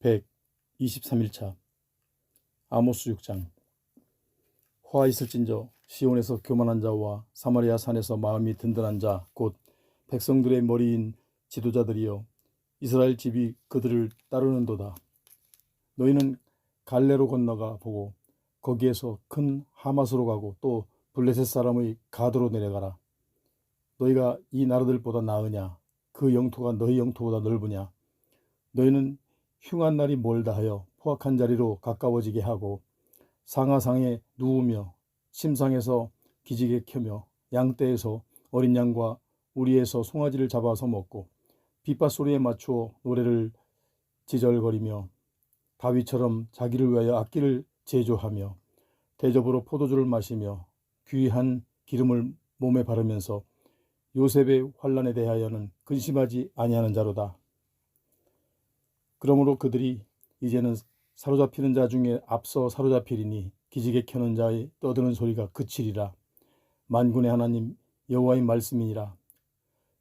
123일차 아모스 6장. 화 있을진저 시온에서 교만한 자와 사마리아 산에서 마음이 든든한 자 곧 백성들의 머리인 지도자들이여 이스라엘 집이 그들을 따르는도다. 너희는 갈레로 건너가 보고 거기에서 큰 하맛으로 가고 또 블레셋 사람의 가드로 내려가라. 너희가 이 나라들보다 나으냐? 그 영토가 너희 영토보다 넓으냐? 너희는 흉한 날이 멀다 하여 포악한 자리로 가까워지게 하고 상하상에 누우며 침상에서 기지개 켜며 양떼에서 어린 양과 우리에서 송아지를 잡아서 먹고 빗바소리에 맞추어 노래를 지절거리며 다윗처럼 자기를 위하여 악기를 제조하며 대접으로 포도주를 마시며 귀한 기름을 몸에 바르면서 요셉의 환난에 대하여는 근심하지 아니하는 자로다. 그러므로 그들이 이제는 사로잡히는 자 중에 앞서 사로잡히리니 기지개 켜는 자의 떠드는 소리가 그치리라. 만군의 하나님 여호와의 말씀이니라.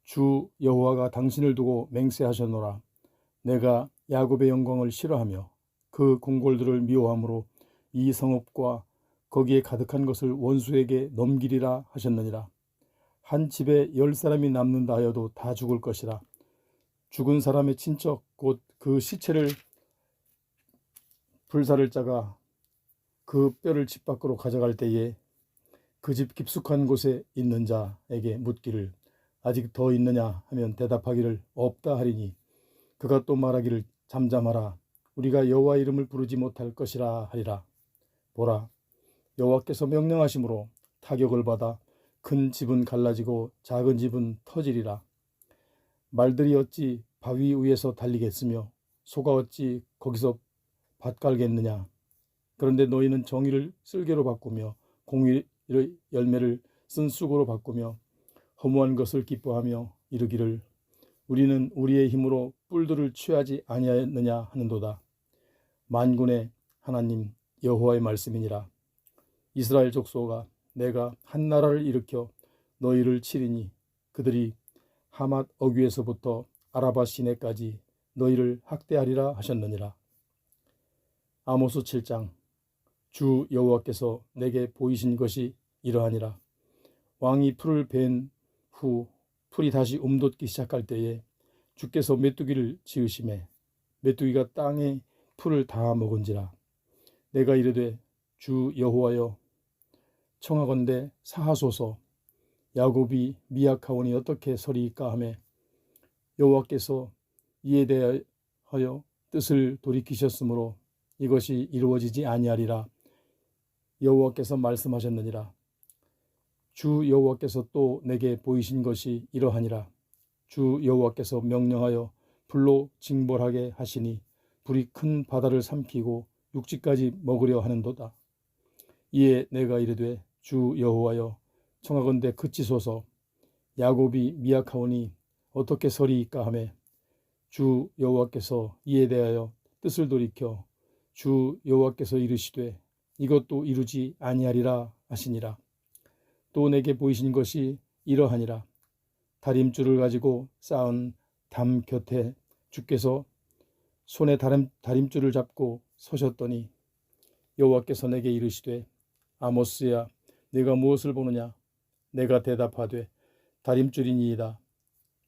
주 여호와가 당신을 두고 맹세하셨노라. 내가 야곱의 영광을 싫어하며 그 궁궐들을 미워함으로 이 성읍과 거기에 가득한 것을 원수에게 넘기리라 하셨느니라. 한 집에 10사람이 남는다 하여도 다 죽을 것이라. 죽은 사람의 친척 곧 그 시체를 불사를 짜가 그 뼈를 집 밖으로 가져갈 때에 그 집 깊숙한 곳에 있는 자에게 묻기를 아직 더 있느냐 하면 대답하기를 없다 하리니 그가 또 말하기를 잠잠하라. 우리가 여호와 이름을 부르지 못할 것이라 하리라. 보라, 여호와께서 명령하심으로 타격을 받아 큰 집은 갈라지고 작은 집은 터지리라. 말들이 어찌 바위 위에서 달리겠으며 소가 어찌 거기서 밭 갈겠느냐. 그런데 너희는 정의를 쓸개로 바꾸며 공의의 열매를 쓴 쑥으로 바꾸며 허무한 것을 기뻐하며 이르기를 우리는 우리의 힘으로 뿔들을 취하지 아니하였느냐 하는도다. 만군의 하나님 여호와의 말씀이니라. 이스라엘 족속아, 내가 한 나라를 일으켜 너희를 치리니 그들이 하맛 어귀에서부터 아라바 시내까지 너희를 학대하리라 하셨느니라. 아모스 7장. 주 여호와께서 내게 보이신 것이 이러하니라. 왕이 풀을 벤 후 풀이 다시 움돋기 시작할 때에 주께서 메뚜기를 지으심에 메뚜기가 땅에 풀을 다 먹은지라. 내가 이르되 주 여호와여 청하건대 사하소서. 야곱이 미약하오니 어떻게 서리이까 하매 여호와께서 이에 대하여 뜻을 돌이키셨으므로 이것이 이루어지지 아니하리라. 여호와께서 말씀하셨느니라. 주 여호와께서 또 내게 보이신 것이 이러하니라. 주 여호와께서 명령하여 불로 징벌하게 하시니 불이 큰 바다를 삼키고 육지까지 먹으려 하는도다. 이에 내가 이르되 주 여호와여 청하건대 그치소서. 야곱이 미약하오니 어떻게 서리이까 하매 주 여호와께서 이에 대하여 뜻을 돌이켜 주 여호와께서 이르시되 이것도 이루지 아니하리라 하시니라. 또 내게 보이신 것이 이러하니라. 다림줄을 가지고 쌓은 담 곁에 주께서 손에 다림줄을 잡고 서셨더니 여호와께서 내게 이르시되 아모스야, 네가 무엇을 보느냐? 내가 대답하되 다림줄이니이다.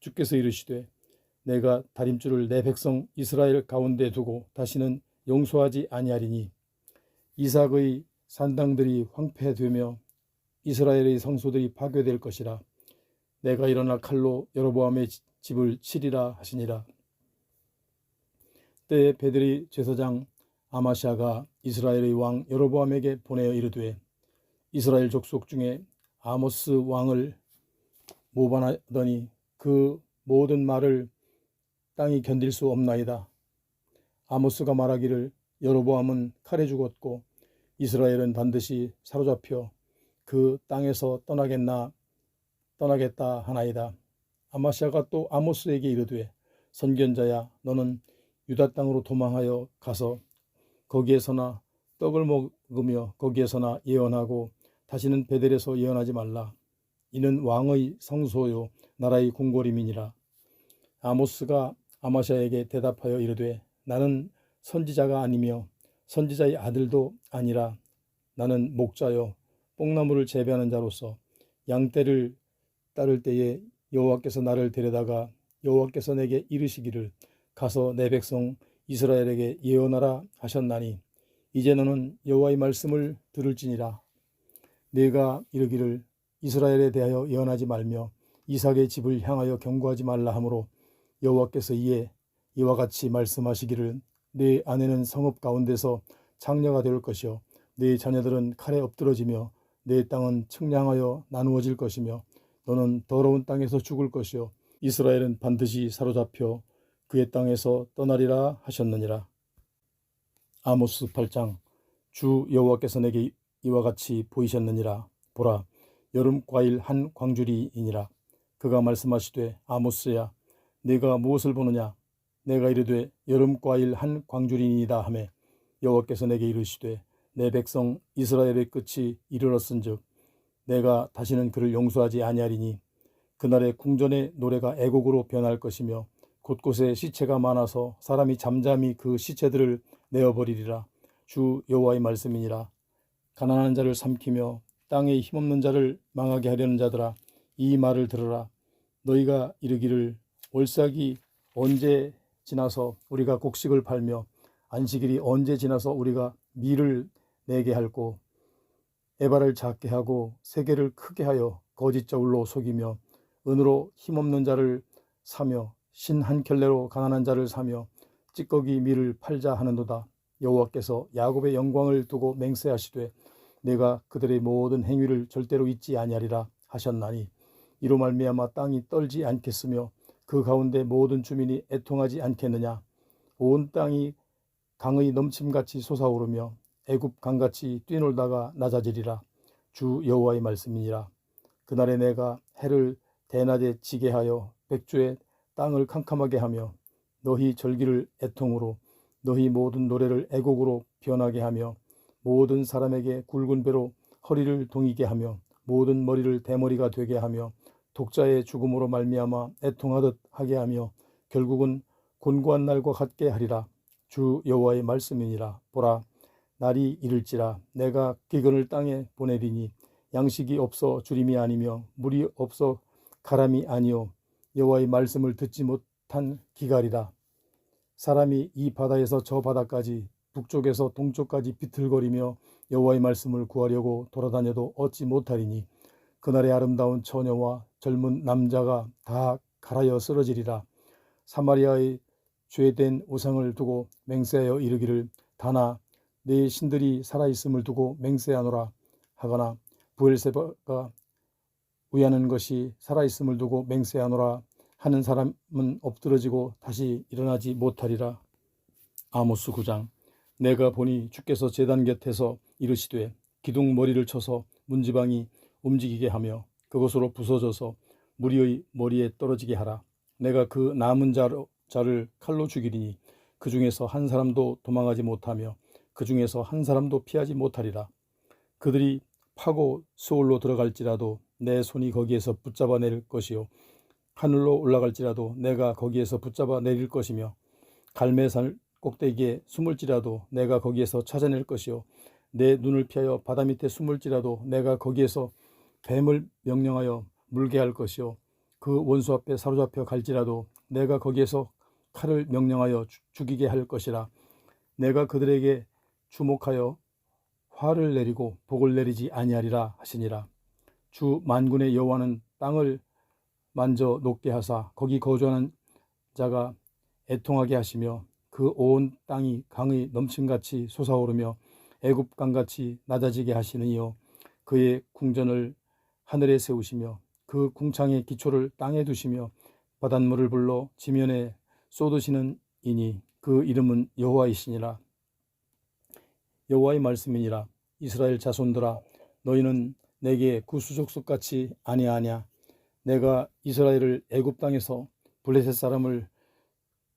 주께서 이르시되 내가 다림줄을 내 백성 이스라엘 가운데 두고 다시는 용서하지 아니하리니 이삭의 산당들이 황폐되며 이스라엘의 성소들이 파괴될 것이라. 내가 일어나 칼로 여로보암의 집을 치리라 하시니라. 때에 베델의 제사장 아마시아가 이스라엘의 왕 여로보암에게 보내어 이르되 이스라엘 족속 중에 아모스 왕을 모반하더니 그 모든 말을 땅이 견딜 수 없나이다. 아모스가 말하기를 여로보암은 칼에 죽었고 이스라엘은 반드시 사로잡혀 그 땅에서 떠나겠다 하나이다. 아마시아가 또 아모스에게 이르되 선견자야, 너는 유다 땅으로 도망하여 가서 거기에서나 떡을 먹으며 거기에서나 예언하고 다시는 베델에서 예언하지 말라. 이는 왕의 성소요 나라의 궁궐임이니라. 아모스가 아마시아에게 대답하여 이르되 나는 선지자가 아니며 선지자의 아들도 아니라 나는 목자요 뽕나무를 재배하는 자로서 양떼를 따를 때에 여호와께서 나를 데려다가 여호와께서 내게 이르시기를 가서 내 백성 이스라엘에게 예언하라 하셨나니 이제 너는 여호와의 말씀을 들을지니라. 내가 이르기를 이스라엘에 대하여 예언하지 말며 이삭의 집을 향하여 경고하지 말라 하므로 여호와께서 이에 이와 같이 말씀하시기를 네 아내는 성읍 가운데서 창녀가 될 것이요 네 자녀들은 칼에 엎드러지며 내 땅은 측량하여 나누어질 것이며 너는 더러운 땅에서 죽을 것이요 이스라엘은 반드시 사로잡혀 그의 땅에서 떠나리라 하셨느니라. 아모스 8장. 주 여호와께서 내게 이와 같이 보이셨느니라. 보라, 여름 과일 한 광주리이니라. 그가 말씀하시되 아모스야 네가 무엇을 보느냐. 내가 이르되 여름 과일 한 광주리이다 하매 여호와께서 내게 이르시되 내 백성 이스라엘의 끝이 이르렀은즉 내가 다시는 그를 용서하지 아니하리니 그날의 궁전의 노래가 애곡으로 변할 것이며 곳곳에 시체가 많아서 사람이 잠잠히 그 시체들을 내어버리리라. 주 여호와의 말씀이니라. 가난한 자를 삼키며 땅에 힘없는 자를 망하게 하려는 자들아 이 말을 들으라. 너희가 이르기를 월삭이 언제 지나서 우리가 곡식을 팔며 안식일이 언제 지나서 우리가 밀을 내게 할고 에바를 작게 하고 세계를 크게 하여 거짓 저울로 속이며 은으로 힘없는 자를 사며 신 한 켤레로 가난한 자를 사며 찌꺼기 밀을 팔자 하는도다. 여호와께서 야곱의 영광을 두고 맹세하시되 내가 그들의 모든 행위를 절대로 잊지 아니하리라 하셨나니 이로 말미암아 땅이 떨지 않겠으며 그 가운데 모든 주민이 애통하지 않겠느냐. 온 땅이 강의 넘침같이 솟아오르며 애굽 강같이 뛰놀다가 낮아지리라. 주 여호와의 말씀이니라. 그날에 내가 해를 대낮에 지게 하여 백주에 땅을 캄캄하게 하며 너희 절기를 애통으로 너희 모든 노래를 애곡으로 변하게 하며 모든 사람에게 굵은 배로 허리를 동이게 하며 모든 머리를 대머리가 되게 하며 독자의 죽음으로 말미암아 애통하듯 하게 하며 결국은 곤고한 날과 같게 하리라. 주 여호와의 말씀이니라. 보라, 날이 이를지라 내가 기근을 땅에 보내리니 양식이 없어 주림이 아니며 물이 없어 가람이 아니요 여호와의 말씀을 듣지 못한 기갈이라. 사람이 이 바다에서 저 바다까지 북쪽에서 동쪽까지 비틀거리며 여호와의 말씀을 구하려고 돌아다녀도 얻지 못하리니 그날의 아름다운 처녀와 젊은 남자가 다 갈아여 쓰러지리라. 사마리아의 죄된 우상을 두고 맹세하여 이르기를 다나 네 신들이 살아있음을 두고 맹세하노라 하거나 브엘세바가 위하는 것이 살아있음을 두고 맹세하노라 하는 사람은 엎드러지고 다시 일어나지 못하리라. 아모스 9장. 내가 보니 주께서 제단 곁에서 이르시되 기둥 머리를 쳐서 문지방이 움직이게 하며 그것으로 부서져서 무리의 머리에 떨어지게 하라. 내가 그 남은 자를 칼로 죽이리니 그 중에서 한 사람도 도망하지 못하며 그 중에서 한 사람도 피하지 못하리라. 그들이 파고 수월로 들어갈지라도 내 손이 거기에서 붙잡아 내릴 것이요 하늘로 올라갈지라도 내가 거기에서 붙잡아 내릴 것이며 갈매산 꼭대기에 숨을지라도 내가 거기에서 찾아낼 것이요 내 눈을 피하여 바다 밑에 숨을지라도 내가 거기에서 뱀을 명령하여 물게 할 것이요 그 원수 앞에 사로잡혀 갈지라도 내가 거기에서 칼을 명령하여 죽이게 할 것이라. 내가 그들에게 주목하여 화를 내리고 복을 내리지 아니하리라 하시니라. 주 만군의 여호와는 땅을 만져 녹게 하사 거기 거주하는 자가 애통하게 하시며 그 온 땅이 강의 넘침같이 솟아오르며 애굽 강같이 낮아지게 하시느니요 그의 궁전을 하늘에 세우시며 그 궁창의 기초를 땅에 두시며 바닷물을 불러 지면에 쏟으시는 이니 그 이름은 여호와이시니라. 여호와의 말씀이니라. 이스라엘 자손들아 너희는 내게 구수족속같이 아니하냐. 내가 이스라엘을 애굽 땅에서 블레셋 사람을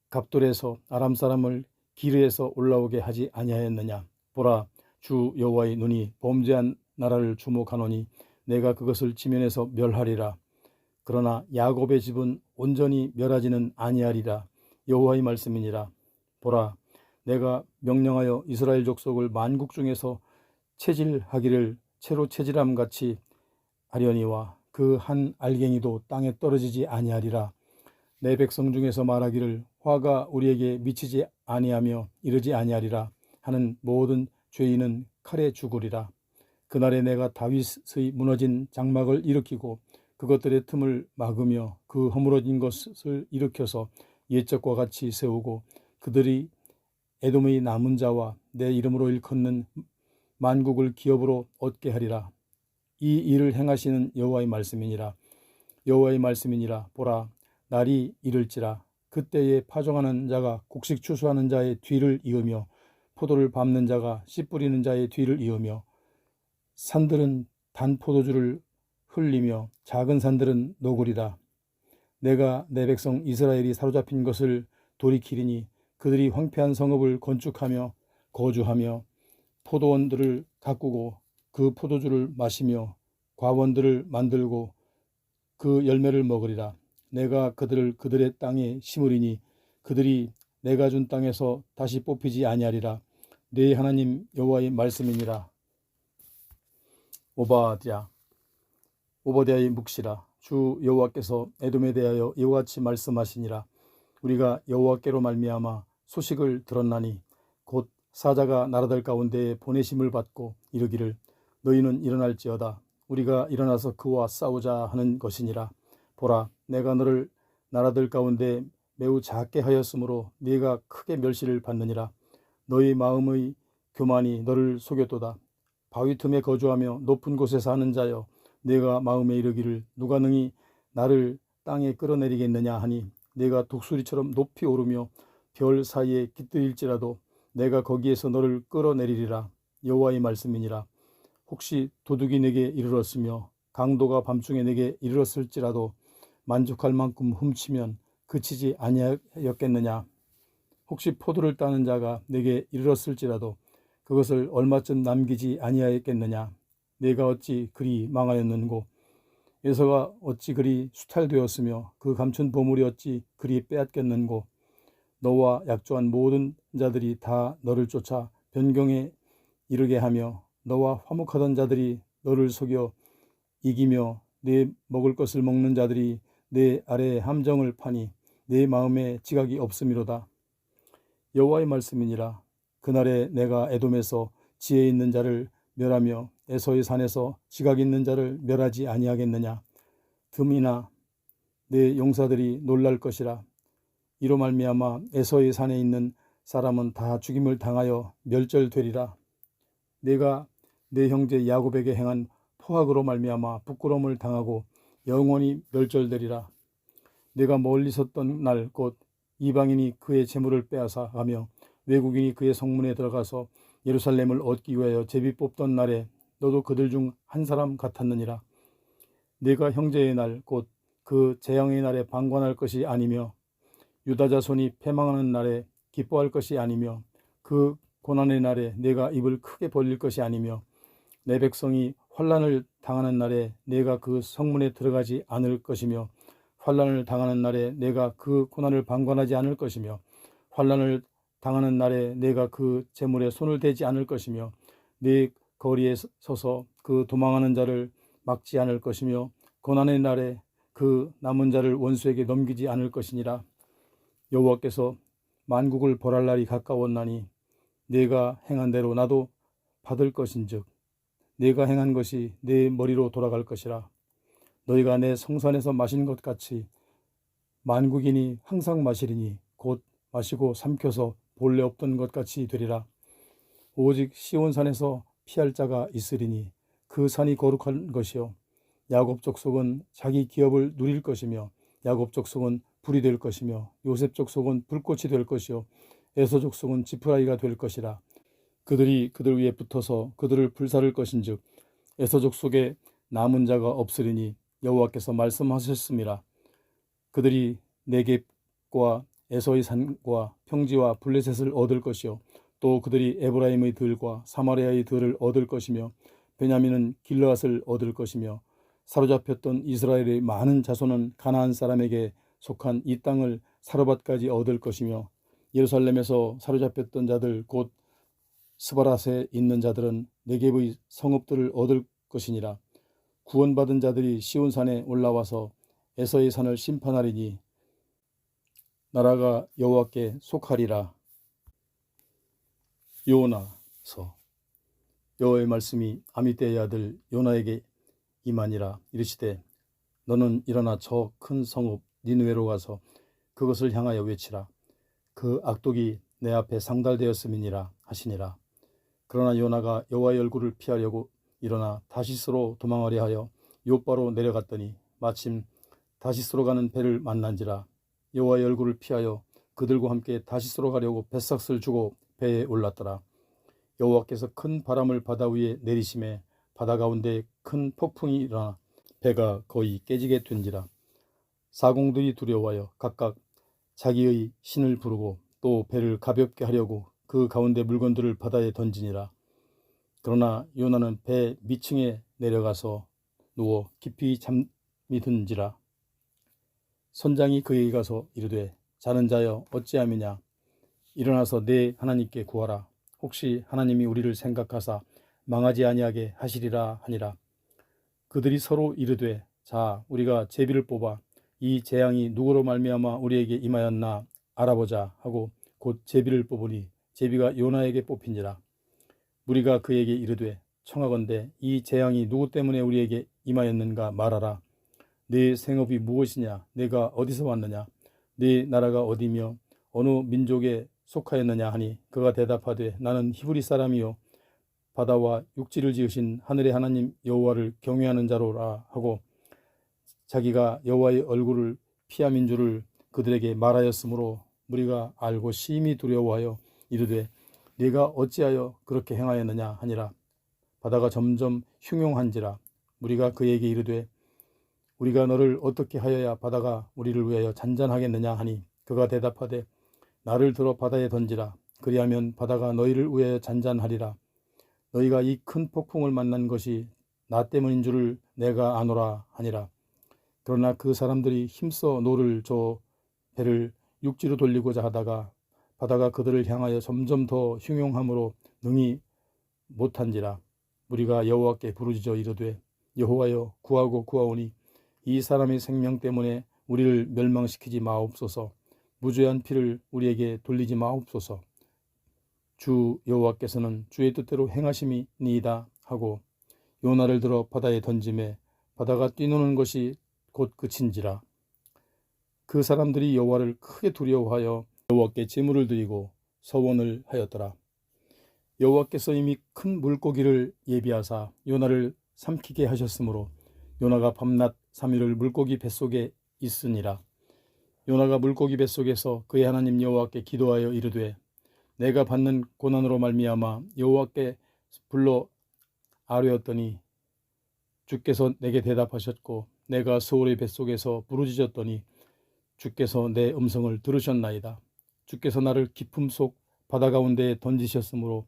갑돌에서 아람 사람을 기르에서 올라오게 하지 아니하였느냐. 보라, 주 여호와의 눈이 범죄한 나라를 주목하노니 내가 그것을 지면에서 멸하리라. 그러나 야곱의 집은 온전히 멸하지는 아니하리라. 여호와의 말씀이니라. 보라, 내가 명령하여 이스라엘 족속을 만국 중에서 체질하기를 채로 체질함 같이 하려니와 그 한 알갱이도 땅에 떨어지지 아니하리라. 내 백성 중에서 말하기를 화가 우리에게 미치지 아니하며 이르지 아니하리라 하는 모든 죄인은 칼에 죽으리라. 그날에 내가 다윗의 무너진 장막을 일으키고 그것들의 틈을 막으며 그 허물어진 것을 일으켜서 옛적과 같이 세우고 그들이 에돔의 남은 자와 내 이름으로 일컫는 만국을 기업으로 얻게 하리라. 이 일을 행하시는 여호와의 말씀이니라. 여호와의 말씀이니라. 보라, 날이 이를지라. 그때에 파종하는 자가 곡식 추수하는 자의 뒤를 이으며 포도를 밟는 자가 씨 뿌리는 자의 뒤를 이으며 산들은 단 포도주를 흘리며 작은 산들은 녹으리라. 내가 내 백성 이스라엘이 사로잡힌 것을 돌이키리니 그들이 황폐한 성읍을 건축하며 거주하며 포도원들을 가꾸고 그 포도주를 마시며 과원들을 만들고 그 열매를 먹으리라. 내가 그들을 그들의 땅에 심으리니 그들이 내가 준 땅에서 다시 뽑히지 아니하리라. 네 하나님 여호와의 말씀이니라. 오바댜의 묵시라. 주 여호와께서 에돔에 대하여 이와 같이 말씀하시니라. 우리가 여호와께로 말미암아 소식을 들었나니 곧 사자가 나라들 가운데에 보내심을 받고 이르기를 너희는 일어날지어다. 우리가 일어나서 그와 싸우자 하는 것이니라. 보라, 내가 너를 나라들 가운데 매우 작게 하였으므로 네가 크게 멸시를 받느니라. 너희 마음의 교만이 너를 속였도다. 바위 틈에 거주하며 높은 곳에 사는 자여, 내가 마음에 이르기를 누가 능히 나를 땅에 끌어내리겠느냐 하니 내가 독수리처럼 높이 오르며 별 사이에 깃들일지라도 내가 거기에서 너를 끌어내리리라. 여호와의 말씀이니라. 혹시 도둑이 내게 이르렀으며 강도가 밤중에 내게 이르렀을지라도 만족할 만큼 훔치면 그치지 아니하였겠느냐. 혹시 포도를 따는 자가 내게 이르렀을지라도 그것을 얼마쯤 남기지 아니하였겠느냐. 내가 어찌 그리 망하였는고 에서가 어찌 그리 수탈되었으며 그 감춘 보물이 어찌 그리 빼앗겼는고. 너와 약조한 모든 자들이 다 너를 쫓아 변경에 이르게 하며 너와 화목하던 자들이 너를 속여 이기며 내 먹을 것을 먹는 자들이 내 아래에 함정을 파니 내 마음에 지각이 없음이로다. 여호와의 말씀이니라. 그날에 내가 에돔에서 지혜 있는 자를 멸하며 에서의 산에서 지각 있는 자를 멸하지 아니하겠느냐. 듬이나 내 용사들이 놀랄 것이라. 이로 말미암아 에서의 산에 있는 사람은 다 죽임을 당하여 멸절되리라. 내가 내 형제 야곱에게 행한 포악으로 말미암아 부끄러움을 당하고 영원히 멸절되리라. 내가 멀리 섰던 날 곧 이방인이 그의 재물을 빼앗아 가며 외국인이 그의 성문에 들어가서 예루살렘을 얻기 위하여 제비 뽑던 날에 너도 그들 중 한 사람 같았느니라. 내가 형제의 날 곧 그 재앙의 날에 방관할 것이 아니며 유다 자손이 패망하는 날에 기뻐할 것이 아니며 그 고난의 날에 내가 입을 크게 벌릴 것이 아니며 내 백성이 환난을 당하는 날에 내가 그 성문에 들어가지 않을 것이며 환난을 당하는 날에 내가 그 고난을 방관하지 않을 것이며 환난을 당하는 날에 내가 그 재물에 손을 대지 않을 것이며 내 거리에 서서 그 도망하는 자를 막지 않을 것이며 고난의 날에 그 남은 자를 원수에게 넘기지 않을 것이니라. 여호와께서 만국을 벌할 날이 가까웠나니 내가 행한 대로 나도 받을 것인즉 내가 행한 것이 내 머리로 돌아갈 것이라. 너희가 내 성산에서 마신 것 같이 만국인이 항상 마시리니 곧 마시고 삼켜서 본래 없던 것 같이 되리라. 오직 시온산에서 피할 자가 있으리니 그 산이 거룩한 것이요 야곱 족속은 자기 기업을 누릴 것이며 야곱 족속은 불이 될 것이며 요셉 족속은 불꽃이 될 것이요 에서 족속은 지푸라기가 될 것이라. 그들이 그들 위에 붙어서 그들을 불사를 것인즉 에서 족속에 남은 자가 없으리니 여호와께서 말씀하셨음이라. 그들이 네겝과 에서의 산과 평지와 블레셋을 얻을 것이요 또 그들이 에브라임의 들과 사마리아의 들을 얻을 것이며 베냐민은 길르앗을 얻을 것이며 사로잡혔던 이스라엘의 많은 자손은 가나안 사람에게 속한 이 땅을 사르밧까지 얻을 것이며 예루살렘에서 사로잡혔던 자들 곧 스바랏에 있는 자들은 네겝의 성읍들을 얻을 것이니라. 구원받은 자들이 시온산에 올라와서 에서의 산을 심판하리니 나라가 여호와께 속하리라. 요나서. 여호와의 말씀이 아미떼의 아들 요나에게 임하니라. 이르시되 너는 일어나 저 큰 성읍 니느웨로 가서 그것을 향하여 외치라. 그 악독이 내 앞에 상달되었음이니라 하시니라. 그러나 요나가 여호와의 얼굴을 피하려고 일어나 다시스로 도망하려 하여 요바로 내려갔더니 마침 다시스로 가는 배를 만난지라. 여호와의 얼굴을 피하여 그들과 함께 다시스로 가려고 뱃삭을 주고 배에 올랐더라. 여호와께서 큰 바람을 바다 위에 내리심에 바다 가운데 큰 폭풍이 일어나 배가 거의 깨지게 된지라. 사공들이 두려워하여 각각 자기의 신을 부르고 또 배를 가볍게 하려고 그 가운데 물건들을 바다에 던지니라. 그러나 요나는 배 밑층에 내려가서 누워 깊이 잠이 든지라. 선장이 그에게 가서 이르되 자는 자여 어찌함이냐. 일어나서 내 하나님께 구하라. 혹시 하나님이 우리를 생각하사 망하지 아니하게 하시리라 하니라. 그들이 서로 이르되 자 우리가 제비를 뽑아 이 재앙이 누구로 말미암아 우리에게 임하였나 알아보자 하고 곧 제비를 뽑으니 제비가 요나에게 뽑힌지라. 무리가 그에게 이르되 청하건대 이 재앙이 누구 때문에 우리에게 임하였는가 말하라. 네 생업이 무엇이냐. 내가 어디서 왔느냐. 네 나라가 어디며 어느 민족에 속하였느냐 하니 그가 대답하되 나는 히브리 사람이요 바다와 육지를 지으신 하늘의 하나님 여호와를 경외하는 자로라 하고 자기가 여호와의 얼굴을 피함인 줄을 그들에게 말하였으므로 무리가 알고 심히 두려워하여 이르되 네가 어찌하여 그렇게 행하였느냐 하니라. 바다가 점점 흉용한지라. 무리가 그에게 이르되 우리가 너를 어떻게 하여야 바다가 우리를 위하여 잔잔하겠느냐 하니 그가 대답하되 나를 들어 바다에 던지라. 그리하면 바다가 너희를 위하여 잔잔하리라. 너희가 이 큰 폭풍을 만난 것이 나 때문인 줄을 내가 아노라 하니라. 그러나 그 사람들이 힘써 노를 저 배를 육지로 돌리고자 하다가 바다가 그들을 향하여 점점 더 흉용함으로 능히 못한지라. 우리가 여호와께 부르짖어 이르되 여호와여 구하고 구하오니 이 사람의 생명 때문에 우리를 멸망시키지 마옵소서. 무죄한 피를 우리에게 돌리지 마옵소서. 주 여호와께서는 주의 뜻대로 행하심이니이다 하고 요나를 들어 바다에 던짐에 바다가 뛰노는 것이 곧 그친지라. 그 사람들이 여호와를 크게 두려워하여 여호와께 제물을 드리고 서원을 하였더라. 여호와께서 이미 큰 물고기를 예비하사 요나를 삼키게 하셨으므로 요나가 밤낮 3일을 물고기 뱃속에 있으니라. 요나가 물고기 뱃속에서 그의 하나님 여호와께 기도하여 이르되 내가 받는 고난으로 말미암아 여호와께 불러 아뢰었더니 주께서 내게 대답하셨고 내가 스올의 뱃속에서 부르짖었더니 주께서 내 음성을 들으셨나이다. 주께서 나를 깊음 속 바다 가운데에 던지셨으므로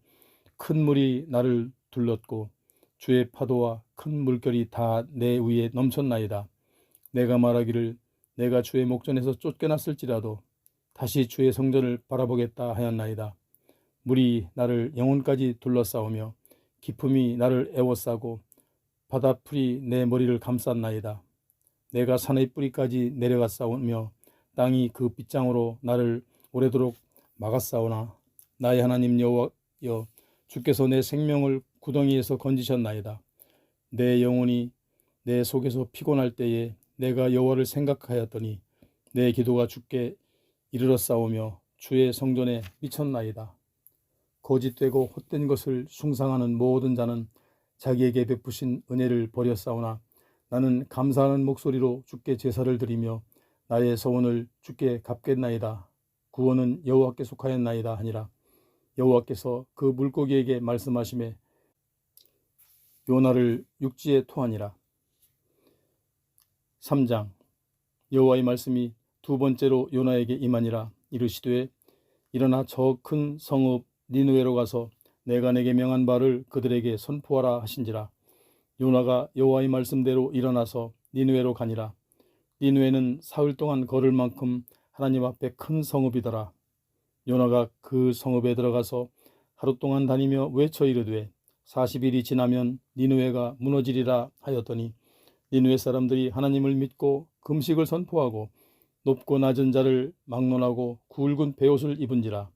큰 물이 나를 둘렀고 주의 파도와 큰 물결이 다 내 위에 넘쳤나이다. 내가 말하기를 내가 주의 목전에서 쫓겨났을지라도 다시 주의 성전을 바라보겠다 하였나이다. 물이 나를 영혼까지 둘러싸우며 깊음이 나를 에워싸고 바다풀이 내 머리를 감쌌나이다. 내가 산의 뿌리까지 내려갔사오며 땅이 그 빗장으로 나를 오래도록 막았사오나 나의 하나님 여호와여 주께서 내 생명을 구덩이에서 건지셨나이다. 내 영혼이 내 속에서 피곤할 때에 내가 여호와를 생각하였더니 내 기도가 주께 이르렀사오며 주의 성전에 미쳤나이다. 거짓되고 헛된 것을 숭상하는 모든 자는 자기에게 베푸신 은혜를 버렸사오나 나는 감사하는 목소리로 주께 제사를 드리며 나의 서원을 주께 갚겠나이다. 구원은 여호와께 속하였나이다 하니라. 여호와께서 그 물고기에게 말씀하시매 요나를 육지에 토하니라. 3장. 여호와의 말씀이 두 번째로 요나에게 임하니라. 이르시되 일어나 저 큰 성읍 니느웨로 가서 내가 내게 명한 바를 그들에게 선포하라 하신지라. 요나가 여호와의 말씀대로 일어나서 니느웨로 가니라. 니느웨는 사흘 동안 걸을 만큼 하나님 앞에 큰 성읍이더라. 요나가 그 성읍에 들어가서 하루 동안 다니며 외쳐 이르되 40일이 지나면 니느웨가 무너지리라 하였더니 니느웨 사람들이 하나님을 믿고 금식을 선포하고 높고 낮은 자를 막론하고 굵은 베옷을 입은지라.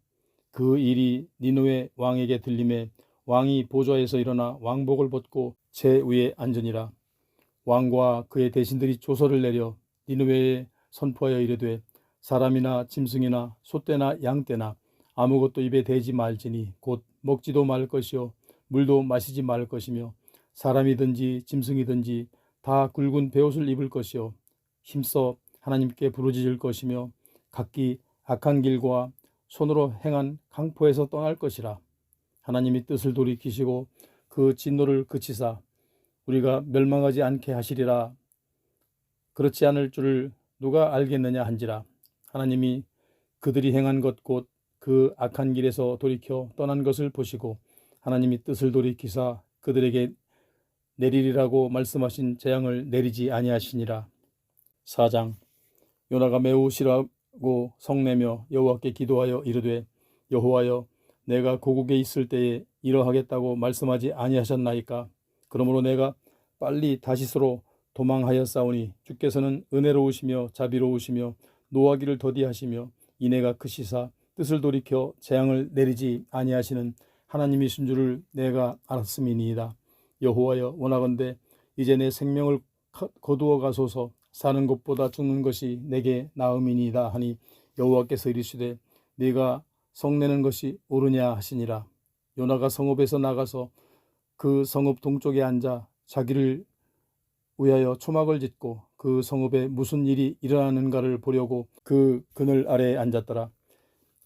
그 일이 니느웨 왕에게 들림에 왕이 보좌에서 일어나 왕복을 벗고 제 위에 앉으니라. 왕과 그의 대신들이 조서를 내려 니느웨에 선포하여 이르되 사람이나 짐승이나 소떼나 양떼나 아무것도 입에 대지 말지니 곧 먹지도 말 것이요 물도 마시지 말 것이며 사람이든지 짐승이든지 다 굵은 베옷을 입을 것이요 힘써 하나님께 부르짖을 것이며 각기 악한 길과 손으로 행한 강포에서 떠날 것이라. 하나님이 뜻을 돌이키시고 그 진노를 그치사 우리가 멸망하지 않게 하시리라. 그렇지 않을 줄을 누가 알겠느냐 한지라. 하나님이 그들이 행한 것 곧 그 악한 길에서 돌이켜 떠난 것을 보시고 하나님이 뜻을 돌이키사 그들에게 내리리라고 말씀하신 재앙을 내리지 아니하시니라. 4장. 요나가 매우 싫어하고 성내며 여호와께 기도하여 이르되 여호와여 내가 고국에 있을 때에 이러하겠다고 말씀하지 아니하셨나이까. 그러므로 내가 빨리 다시스로 도망하였사오니 주께서는 은혜로우시며 자비로우시며 노하기를 더디하시며 이내가 크시사 뜻을 돌이켜 재앙을 내리지 아니하시는 하나님이신 줄을 내가 알았음이니이다. 여호와여 원하건대 이제 내 생명을 거두어 가소서. 사는 것보다 죽는 것이 내게 나음이니이다 하니 여호와께서 이르시되 네가 성내는 것이 옳으냐 하시니라. 요나가 성읍에서 나가서 그 성읍 동쪽에 앉아 자기를 위하여 초막을 짓고 그 성읍에 무슨 일이 일어나는가를 보려고 그 그늘 아래에 앉았더라.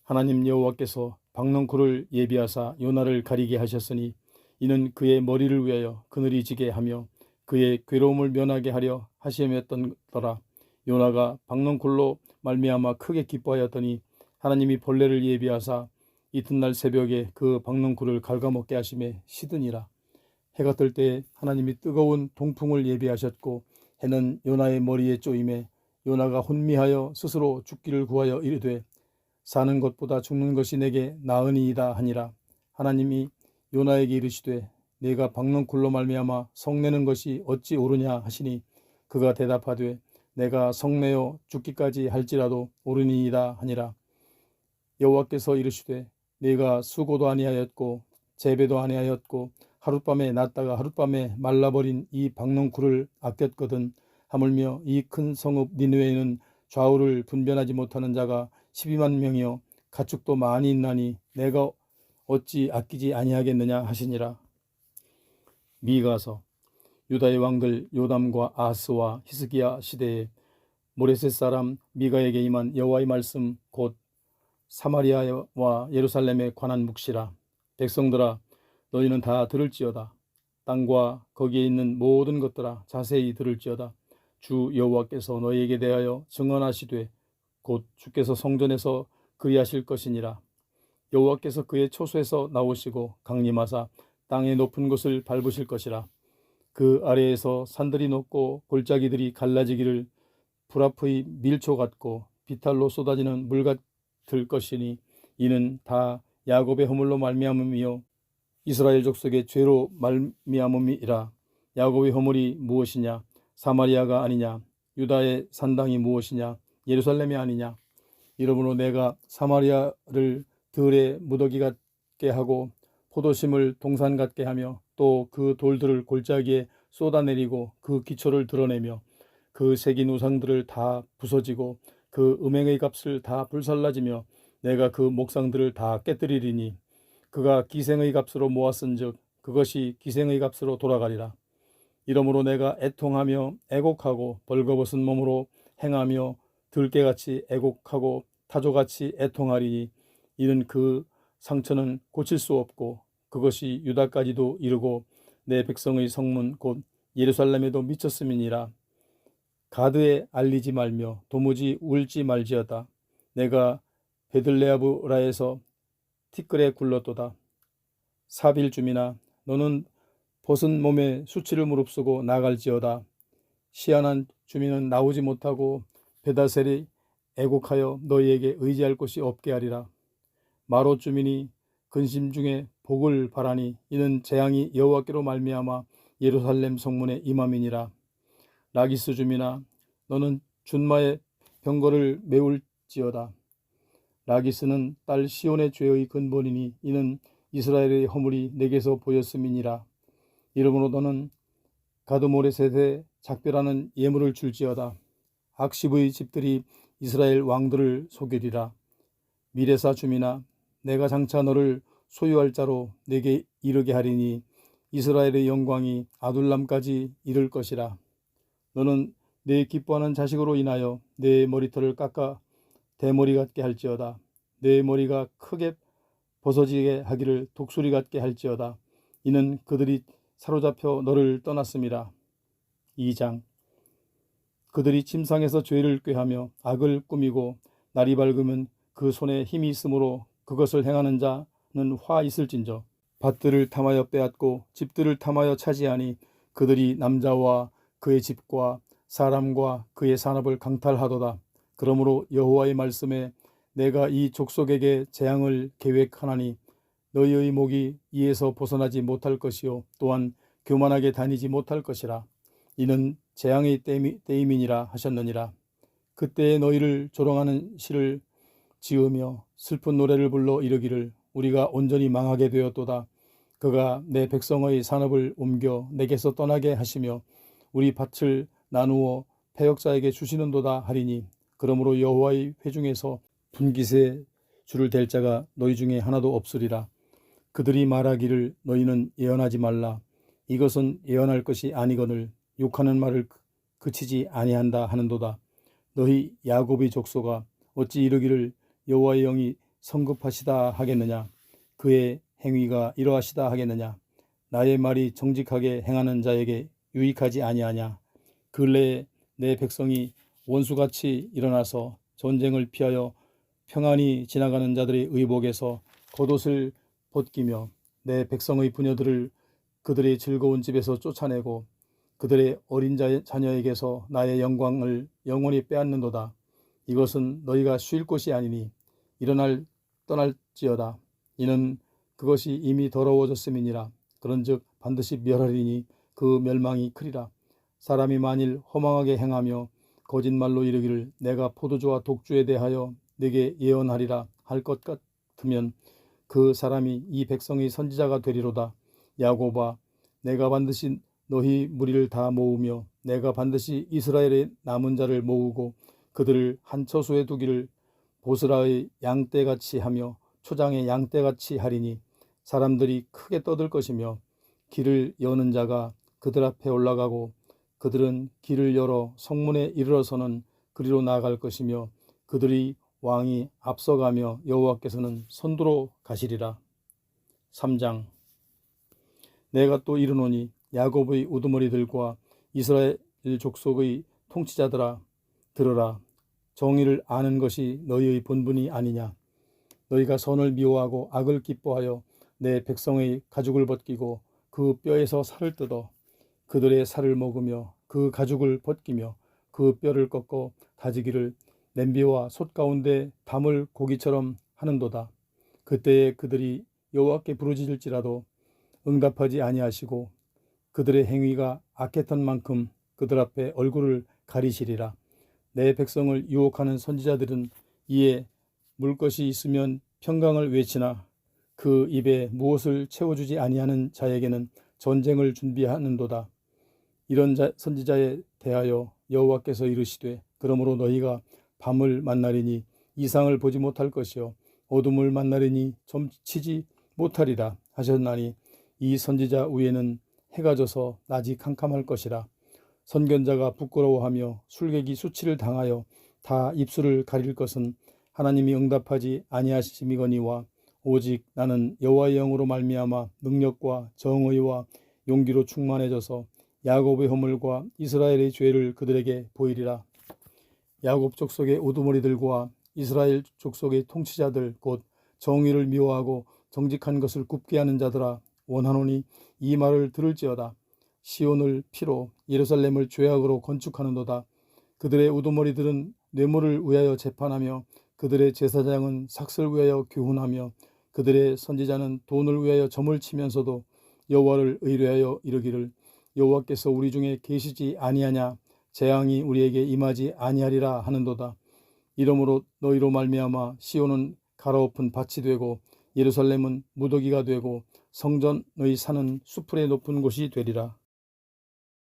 하나님 여호와께서 박넝쿨을 예비하사 요나를 가리게 하셨으니 이는 그의 머리를 위하여 그늘이 지게 하며 그의 괴로움을 면하게 하려 하심이었더라. 요나가 박넝쿨로 말미암아 크게 기뻐하였더니 하나님이 벌레를 예비하사 이튿날 새벽에 그 박넝쿨을 갉아먹게 하심에 시드니라. 해가 뜰 때 하나님이 뜨거운 동풍을 예비하셨고 해는 요나의 머리에 쪼임에 요나가 혼미하여 스스로 죽기를 구하여 이르되 사는 것보다 죽는 것이 내게 나으니이다 하니라. 하나님이 요나에게 이르시되 네가 박넝쿨로 말미암아 성내는 것이 어찌 옳으냐 하시니 그가 대답하되 내가 성내어 죽기까지 할지라도 옳으니이다 하니라. 여호와께서 이르시되 네가 수고도 아니하였고 재배도 아니하였고 하룻밤에 났다가 하룻밤에 말라버린 이 박넝쿨을 아꼈거든. 하물며 이 큰 성읍 니느웨에는 좌우를 분별하지 못하는 자가 12만 명이요 가축도 많이 있나니 내가 어찌 아끼지 아니하겠느냐 하시니라. 미가서. 유다의 왕들 요담과 아하스와 히스기야 시대에 모레셋 사람 미가에게 임한 여호와의 말씀 곧 사마리아와 예루살렘에 관한 묵시라. 백성들아 너희는 다 들을지어다. 땅과 거기에 있는 모든 것들아 자세히 들을지어다. 주 여호와께서 너희에게 대하여 증언하시되 곧 주께서 성전에서 그리하실 것이니라. 여호와께서 그의 초소에서 나오시고 강림하사 땅의 높은 곳을 밟으실 것이라. 그 아래에서 산들이 높고 골짜기들이 갈라지기를 불 앞의 밀초 같고 비탈로 쏟아지는 물 같을 것이니 이는 다 야곱의 허물로 말미암음이요 이스라엘 족속의 죄로 말미암음이라. 야곱의 허물이 무엇이냐? 사마리아가 아니냐? 유다의 산당이 무엇이냐? 예루살렘이 아니냐? 이러므로 내가 사마리아를 들의 무더기 같게 하고 포도심을 동산 같게 하며 또 그 돌들을 골짜기에 쏟아내리고 그 기초를 드러내며 그 새긴 우상들을 다 부서지고 그 음행의 값을 다 불살라지며 내가 그 목상들을 다 깨뜨리리니 그가 기생의 값으로 모았은즉 그것이 기생의 값으로 돌아가리라. 이러므로 내가 애통하며 애곡하고 벌거벗은 몸으로 행하며 들깨같이 애곡하고 타조같이 애통하리니 이는 그 상처는 고칠 수 없고 그것이 유다까지도 이르고 내 백성의 성문 곧 예루살렘에도 미쳤음이니라. 가드에 알리지 말며 도무지 울지 말지어다. 내가 베들레아브라에서 티끌에 굴렀도다. 사빌줌이나 너는 벗은 몸에 수치를 무릅쓰고 나갈지어다. 시안한 주민은 나오지 못하고 베다셀이 애곡하여 너희에게 의지할 곳이 없게 하리라. 마롯 주민이 근심 중에 복을 바라니 이는 재앙이 여호와께로 말미암아 예루살렘 성문에 임함이니라. 라기스 주민아 너는 준마의 병거를 메울지어다. 라기스는 딸 시온의 죄의 근본이니 이는 이스라엘의 허물이 내게서 보였음이니라. 이러므로 너는 가드모레셋에 작별하는 예물을 줄지어다. 악십의 집들이 이스라엘 왕들을 속이리라. 미레사 주민아 내가 장차 너를 소유할 자로 내게 이르게 하리니 이스라엘의 영광이 아둘람까지 이를 것이라. 너는 내 기뻐하는 자식으로 인하여 내 머리털을 깎아 대머리 같게 할지어다. 내 머리가 크게 벗어지게 하기를 독수리 같게 할지어다. 이는 그들이 사로잡혀 너를 떠났음이라. 2장. 그들이 침상에서 죄를 꾀하며 악을 꾸미고 날이 밝으면 그 손에 힘이 있으므로 그것을 행하는 자는 화 있을진저. 밭들을 탐하여 빼앗고 집들을 탐하여 차지하니 그들이 남자와 그의 집과 사람과 그의 산업을 강탈하도다. 그러므로 여호와의 말씀에 내가 이 족속에게 재앙을 계획하나니 너희의 목이 이에서 벗어나지 못할 것이요 또한 교만하게 다니지 못할 것이라. 이는 재앙의 때임이니라 하셨느니라. 그때에 너희를 조롱하는 시를 지으며 슬픈 노래를 불러 이르기를 우리가 온전히 망하게 되었도다. 그가 내 백성의 산업을 옮겨 내게서 떠나게 하시며 우리 밭을 나누어 패역자에게 주시는도다 하리니 그러므로 여호와의 회중에서 분깃에 줄을 댈 자가 너희 중에 하나도 없으리라. 그들이 말하기를 너희는 예언하지 말라. 이것은 예언할 것이 아니거늘 욕하는 말을 그치지 아니한다 하는도다. 너희 야곱의 족속아 어찌 이르기를 여호와의 영이 성급하시다 하겠느냐. 그의 행위가 이러하시다 하겠느냐. 나의 말이 정직하게 행하는 자에게 유익하지 아니하냐. 근래에 내 백성이 원수같이 일어나서 전쟁을 피하여 평안히 지나가는 자들의 의복에서 겉옷을 벗기며 내 백성의 부녀들을 그들의 즐거운 집에서 쫓아내고 그들의 어린 자녀에게서 나의 영광을 영원히 빼앗는도다. 이것은 너희가 쉴 곳이 아니니 일어날 떠날지어다. 이는 그것이 이미 더러워졌음이니라. 그런즉 반드시 멸하리니 그 멸망이 크리라. 사람이 만일 허망하게 행하며 거짓말로 이르기를 내가 포도주와 독주에 대하여 내게 예언하리라 할 것 같으면 그 사람이 이 백성의 선지자가 되리로다. 야곱아 내가 반드시 너희 무리를 다 모으며 내가 반드시 이스라엘의 남은 자를 모으고 그들을 한 처소에 두기를 보스라의 양떼같이 하며 초장의 양떼같이 하리니 사람들이 크게 떠들 것이며 길을 여는 자가 그들 앞에 올라가고 그들은 길을 열어 성문에 이르러서는 그리로 나아갈 것이며 그들이 왕이 앞서가며 여호와께서는 선두로 가시리라. 3장. 내가 또 이르노니 야곱의 우두머리들과 이스라엘 족속의 통치자들아 들으라. 정의를 아는 것이 너희의 본분이 아니냐. 너희가 선을 미워하고 악을 기뻐하여 내 백성의 가죽을 벗기고 그 뼈에서 살을 뜯어 그들의 살을 먹으며 그 가죽을 벗기며 그 뼈를 꺾어 다지기를 냄비와 솥 가운데 담을 고기처럼 하는도다. 그때에 그들이 여호와께 부르짖을지라도 응답하지 아니하시고 그들의 행위가 악했던 만큼 그들 앞에 얼굴을 가리시리라. 내 백성을 유혹하는 선지자들은 이에 물 것이 있으면 평강을 외치나 그 입에 무엇을 채워주지 아니하는 자에게는 전쟁을 준비하는도다. 이런 선지자에 대하여 여호와께서 이르시되 그러므로 너희가 밤을 만나리니 이상을 보지 못할 것이요 어둠을 만나리니 점치지 못하리라 하셨나니 이 선지자 위에는 해가 져서 낮이 캄캄할 것이라. 선견자가 부끄러워하며 술객이 수치를 당하여 다 입술을 가릴 것은 하나님이 응답하지 아니하심이거니와 오직 나는 여호와의 영으로 말미암아 능력과 정의와 용기로 충만해져서 야곱의 허물과 이스라엘의 죄를 그들에게 보이리라. 야곱 족속의 우두머리들과 이스라엘 족속의 통치자들 곧 정의를 미워하고 정직한 것을 굽게 하는 자들아 원하노니 이 말을 들을지어다. 시온을 피로 예루살렘을 죄악으로 건축하는도다. 그들의 우두머리들은 뇌물을 위하여 재판하며 그들의 제사장은 삭슬 위하여 교훈하며 그들의 선지자는 돈을 위하여 점을 치면서도 여호와를 의뢰하여 이르기를 여호와께서 우리 중에 계시지 아니하냐 재앙이 우리에게 임하지 아니하리라 하는도다. 이러므로 너희로 말미암아 시온은 갈아엎은 밭이 되고 예루살렘은 무더기가 되고 성전 너희 산은 수풀의 높은 곳이 되리라.